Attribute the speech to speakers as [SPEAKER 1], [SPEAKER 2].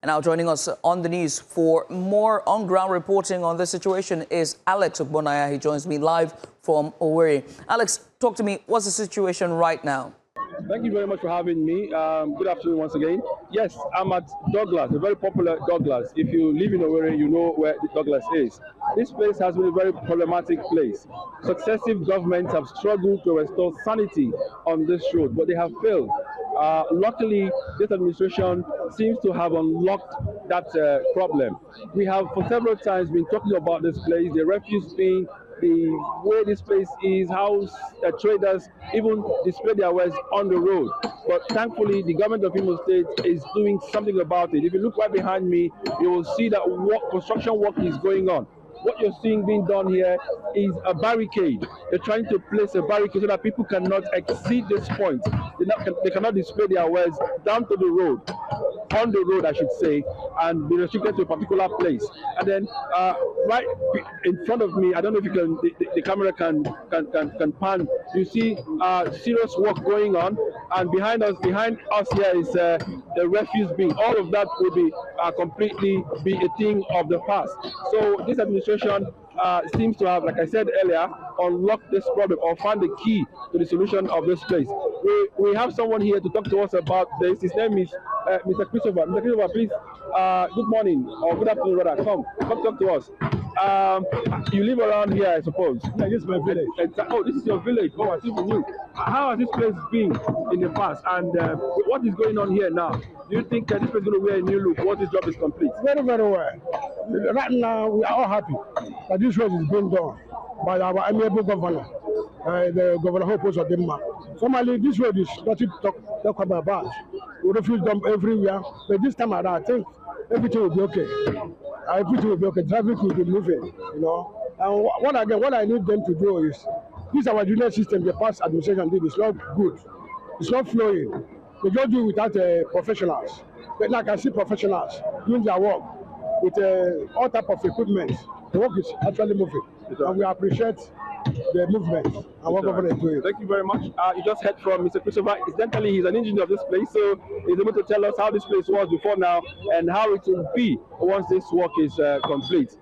[SPEAKER 1] And now joining us on the news for more on-ground reporting on this situation is Alex Ogbonnaya. He joins me live from Owerri. Alex, talk to me. What's the situation right now?
[SPEAKER 2] Thank you very much for having me. Good afternoon once again. Yes, I'm at Douglas, a very popular Douglas. If you live in Owerri, you know where Douglas is. This place has been a very problematic place. Successive governments have struggled to restore sanity on this road, but they have failed. Luckily, this administration seems to have unlocked that problem. We have for several times been talking about this place, the refuse bin, the way this place is, how traders even display their wares on the road. But thankfully, the government of Imo State is doing something about it. If you look right behind me, you will see that construction work is going on. What you're seeing being done here is a barricade. They're trying to place a barricade so that people cannot exceed this point. They cannot display their wares down to the road, on the road I should say, and be restricted to a particular place. And then right in front of me, I don't know if you can, the camera can pan. You see serious work going on, and behind us here is the refuse bin. All of that will be completely be a thing of the past. So this administration seems to have, like I said earlier, unlocked this problem or found the key to the solution of this place. We have someone here to talk to us about this. His name is Mr. Christopher. Mr. Christopher, please, good morning or good afternoon, rather. Come talk to us. You live around here, I suppose.
[SPEAKER 3] Yeah, this is my village.
[SPEAKER 2] Oh, this is your village. Oh, I see for you. How has this place been in the past, and what is going on here now? Do you think this place is going to wear a new look once this job is complete?
[SPEAKER 3] Very, very well. Right now, we are all happy that this road is being done by our amiable governor, the Governor Hope Ogbonnaya. Formally, this road is nothing to talk about. We refuse dump everywhere, but this time around, I think everything will be okay. Everything will be okay. Traffic will be moving, you know. And what I need them to do is, this our junior system, the past administration did, is not good. It's not flowing. They don't do it without professionals. But like I see professionals doing their work with all type of equipment. The work is actually moving, and we appreciate the movement and what government is doing.
[SPEAKER 2] Thank you very much. You just heard from Mr. Christopher. Incidentally, he's an engineer of this place, so he's able to tell us how this place was before now and how it will be once this work is complete.